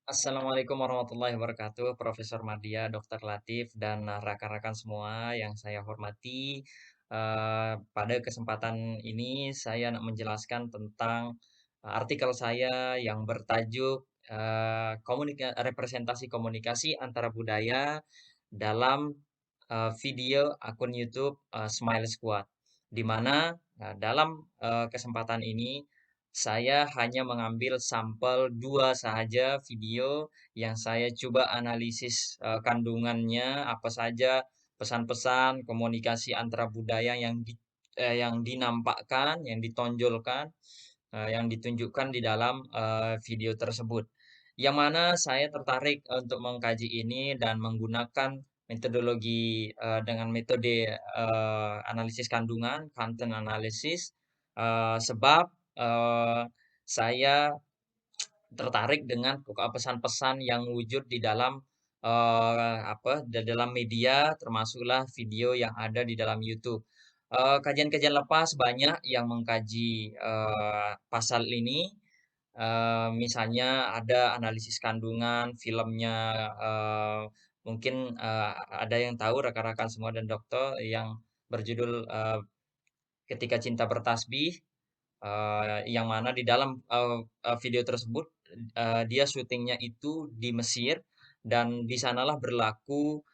Assalamualaikum warahmatullahi wabarakatuh, Profesor Madya, Dokter Latif, dan rekan-rekan semua yang saya hormati. Pada kesempatan ini saya nak menjelaskan tentang artikel saya yang bertajuk representasi komunikasi antara budaya dalam video akun YouTube Smile Squad, di mana dalam kesempatan ini saya hanya mengambil sampel 2 saja video yang saya coba analisis, kandungannya, apa saja pesan-pesan komunikasi antara budaya yang dinampakkan, yang ditonjolkan, yang ditunjukkan di dalam, video tersebut. Yang mana saya tertarik untuk mengkaji ini dan menggunakan metodologi, dengan metode, analisis kandungan, content analysis, sebab, saya tertarik dengan pesan-pesan yang wujud di dalam, di dalam media termasuklah video yang ada di dalam YouTube. Kajian-kajian lepas banyak yang mengkaji, pasal ini, misalnya ada analisis kandungan, filmnya, mungkin, ada yang tahu rekan-rekan semua dan dokter yang berjudul, Ketika Cinta Bertasbih. Yang mana di dalam, video tersebut, dia syutingnya itu di Mesir dan di sanalah berlaku,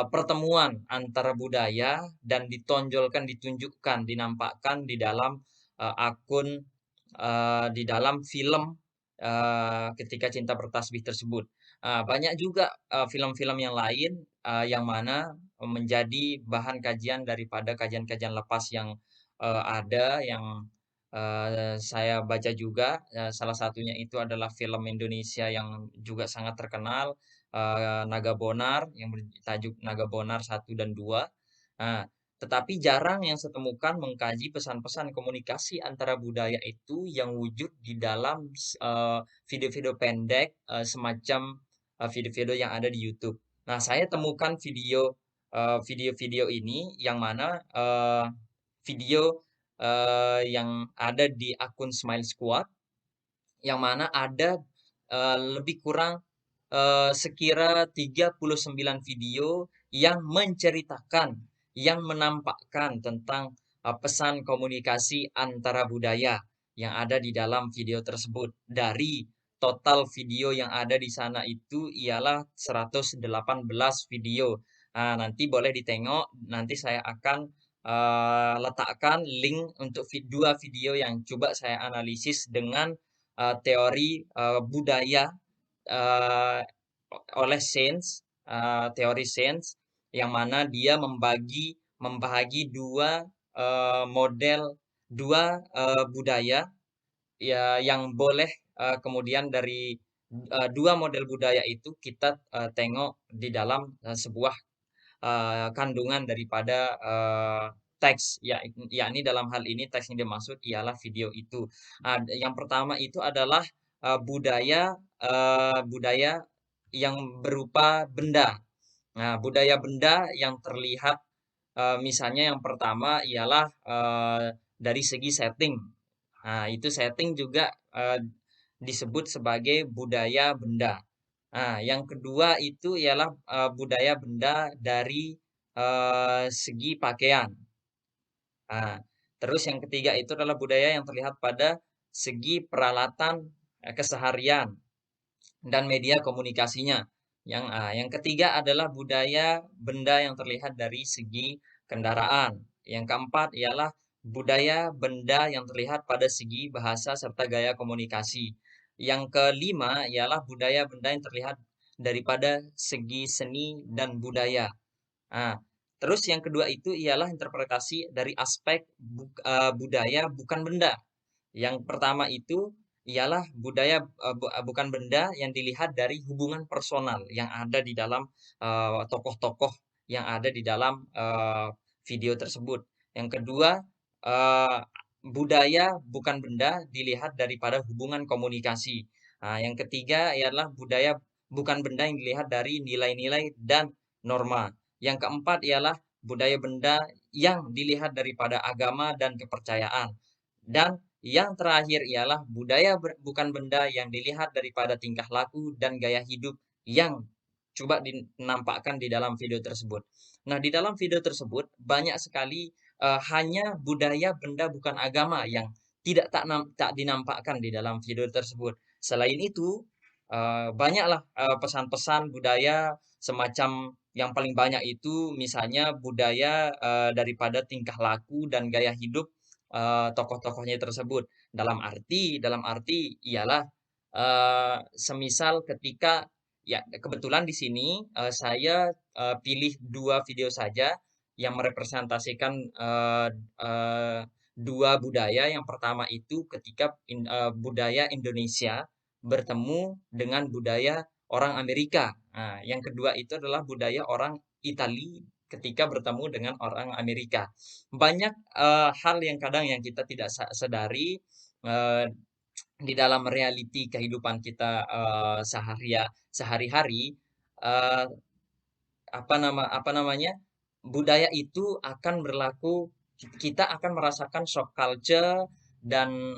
pertemuan antara budaya dan ditonjolkan, ditunjukkan, dinampakkan di dalam, akun, di dalam film, Ketika Cinta Bertasbih tersebut. Banyak juga, film-film yang lain, yang mana menjadi bahan kajian daripada kajian-kajian lepas yang, ada yang saya baca juga, salah satunya itu adalah film Indonesia yang juga sangat terkenal, Naga Bonar yang bertajuk Naga Bonar 1 dan 2. Nah, tetapi jarang yang saya temukan mengkaji pesan-pesan komunikasi antara budaya itu yang wujud di dalam video-video pendek, semacam, video-video yang ada di YouTube. Nah, saya temukan video-video ini yang mana, video yang ada di akun Smile Squad, yang mana ada, lebih kurang, sekira 39 video yang menceritakan, yang menampakkan tentang, pesan komunikasi antara budaya yang ada di dalam video tersebut. Dari total video yang ada di sana itu ialah 118 video. Nah, nanti boleh ditengok, nanti saya akan, letakkan link untuk 2 video yang coba saya analisis dengan, teori, budaya, eee, oleh Sains, teori Sains, yang mana dia membagi 2 model, 2 budaya ya yang boleh, kemudian dari, 2 model budaya itu kita, tengok di dalam, sebuah kandungan daripada, teks, yakni dalam hal ini teks yang dimaksud ialah video itu. Yang pertama itu adalah, budaya yang berupa benda. Nah, budaya benda yang terlihat, misalnya yang pertama ialah, dari segi setting. Nah, itu setting juga, disebut sebagai budaya benda. Nah, yang kedua itu ialah, budaya benda dari, segi pakaian. Nah, terus yang ketiga itu adalah budaya yang terlihat pada segi peralatan, keseharian dan media komunikasinya. Yang ketiga adalah budaya benda yang terlihat dari segi kendaraan. Yang keempat ialah budaya benda yang terlihat pada segi bahasa serta gaya komunikasi. Yang kelima ialah budaya benda yang terlihat daripada segi seni dan budaya. Nah, terus yang kedua itu ialah interpretasi dari aspek budaya bukan benda. Yang pertama itu ialah budaya, bukan benda yang dilihat dari hubungan personal yang ada di dalam, tokoh-tokoh yang ada di dalam, video tersebut. Yang kedua, eee, budaya bukan benda dilihat daripada hubungan komunikasi. Nah, yang ketiga ialah budaya bukan benda yang dilihat dari nilai-nilai dan norma. Yang keempat ialah budaya benda yang dilihat daripada agama dan kepercayaan. Dan Yang terakhir ialah budaya bukan benda yang dilihat daripada tingkah laku dan gaya hidup yang coba dinampakkan di dalam video tersebut. Nah, di dalam video tersebut banyak sekali hanya budaya benda bukan agama yang tak dinampakkan di dalam video tersebut. Selain itu, banyaklah pesan-pesan budaya semacam yang paling banyak itu misalnya budaya daripada tingkah laku dan gaya hidup tokoh-tokohnya tersebut. Dalam arti ialah semisal ketika ya kebetulan di sini saya pilih dua video saja yang merepresentasikan eh, dua budaya. Yang pertama itu ketika budaya Indonesia bertemu dengan budaya orang Amerika. Nah, yang kedua itu adalah budaya orang Italia ketika bertemu dengan orang Amerika. Banyak hal yang kadang yang kita tidak sadari eh, di dalam reality kehidupan kita sehari-hari, eh, apa namanya, budaya itu akan berlaku, kita akan merasakan shock culture dan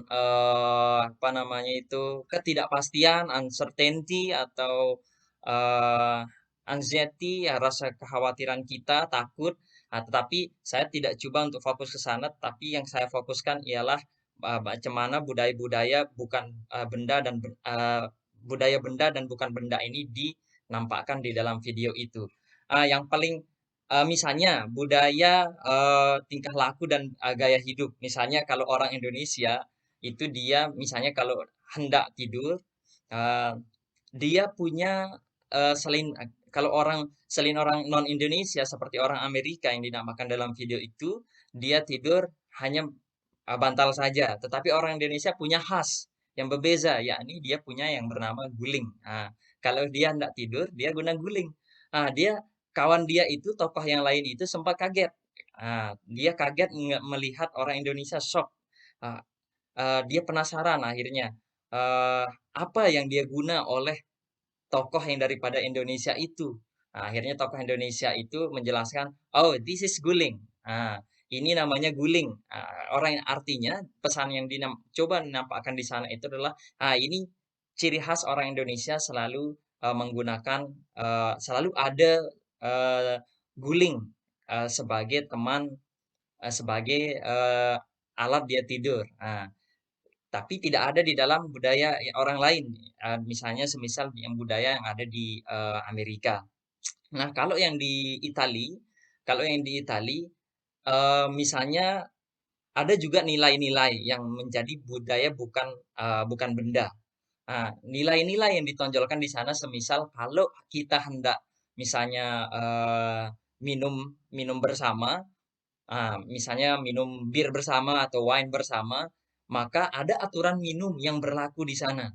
apa namanya itu, ketidakpastian, uncertainty atau eh, anxiety, ya, rasa kekhawatiran kita, takut. Nah, tetapi saya tidak coba untuk fokus ke sana, tapi yang saya fokuskan ialah bagaimana budaya-budaya bukan benda dan budaya benda dan bukan benda ini dinampakkan di dalam video itu. Yang paling misalnya budaya, tingkah laku dan gaya hidup. Misalnya kalau orang Indonesia itu dia misalnya kalau hendak tidur, eee, dia punya, kalau selain orang non-Indonesia seperti orang Amerika yang dinamakan dalam video itu, dia tidur hanya bantal saja. Tetapi orang Indonesia punya khas yang berbeza, yakni dia punya yang bernama guling. Kalau dia hendak tidur, dia guna guling. Dia kawan dia itu, tokoh yang lain itu sempat kaget. Dia kaget melihat orang Indonesia shock. Ah, dia penasaran akhirnya, eee, apa yang dia guna oleh tokoh yang daripada Indonesia itu. Akhirnya tokoh Indonesia itu menjelaskan, "Oh, this is guling." Ini namanya guling. Orang yang artinya pesan yang coba dinampakkan di sana itu adalah, ini ciri khas orang Indonesia selalu menggunakan, selalu ada guling sebagai teman, sebagai alat dia tidur. Tapi tidak ada di dalam budaya orang lain, misalnya semisal yang budaya yang ada di Amerika. Nah, kalau yang di Itali, misalnya ada juga nilai-nilai yang menjadi budaya bukan benda. Nilai-nilai yang ditonjolkan di sana semisal kalau kita hendak misalnya minum minum bersama, misalnya minum bir bersama atau wine bersama, maka ada aturan minum yang berlaku di sana.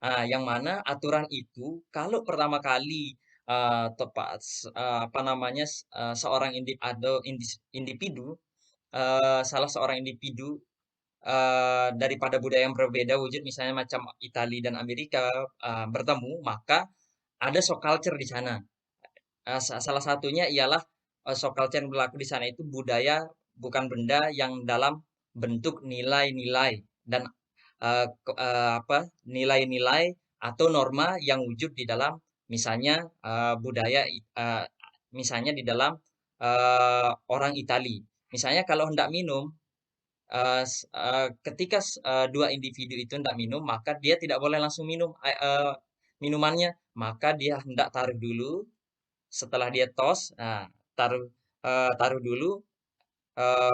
Yang mana aturan itu kalau pertama kali apa namanya, seorang individu, salah seorang individu daripada budaya yang berbeda wujud misalnya macam Italia dan Amerika bertemu, maka ada shock culture di sana. Salah satunya ialah shock culture yang berlaku di sana itu budaya bukan benda yang dalam bentuk nilai-nilai dan apa, nilai-nilai atau norma yang wujud di dalam misalnya misalnya di dalam orang Itali. Misalnya kalau hendak minum, ketika dua individu itu hendak minum, maka dia tidak boleh langsung minum minumannya, maka dia hendak taruh dulu. Setelah dia tos, taruh dulu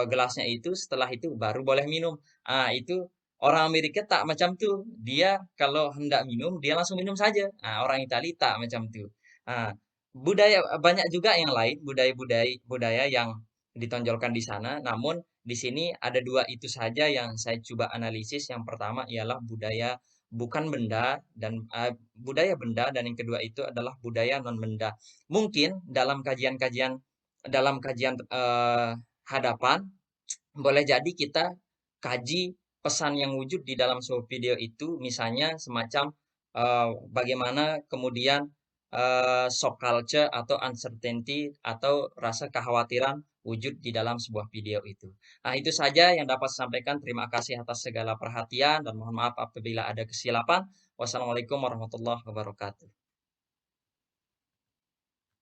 gelasnya itu, setelah itu baru boleh minum. Itu orang Amerika tak macam tuh. Dia kalau hendak minum, dia langsung minum saja. Orang Italia tak macam tuh. Ah, banyak juga yang lain, budaya yang ditonjolkan di sana. Namun di sini ada dua itu saja yang saya coba analisis. Yang pertama ialah budaya bukan benda dan budaya benda, dan yang kedua itu adalah budaya non benda. Mungkin dalam kajian hadapan, boleh jadi kita kaji pesan yang wujud di dalam sebuah video itu, misalnya semacam bagaimana kemudian shock culture atau uncertainty atau rasa kekhawatiran wujud di dalam sebuah video itu. Nah, itu saja yang dapat saya sampaikan. Terima kasih atas segala perhatian dan mohon maaf apabila ada kesilapan. Wassalamualaikum warahmatullahi wabarakatuh.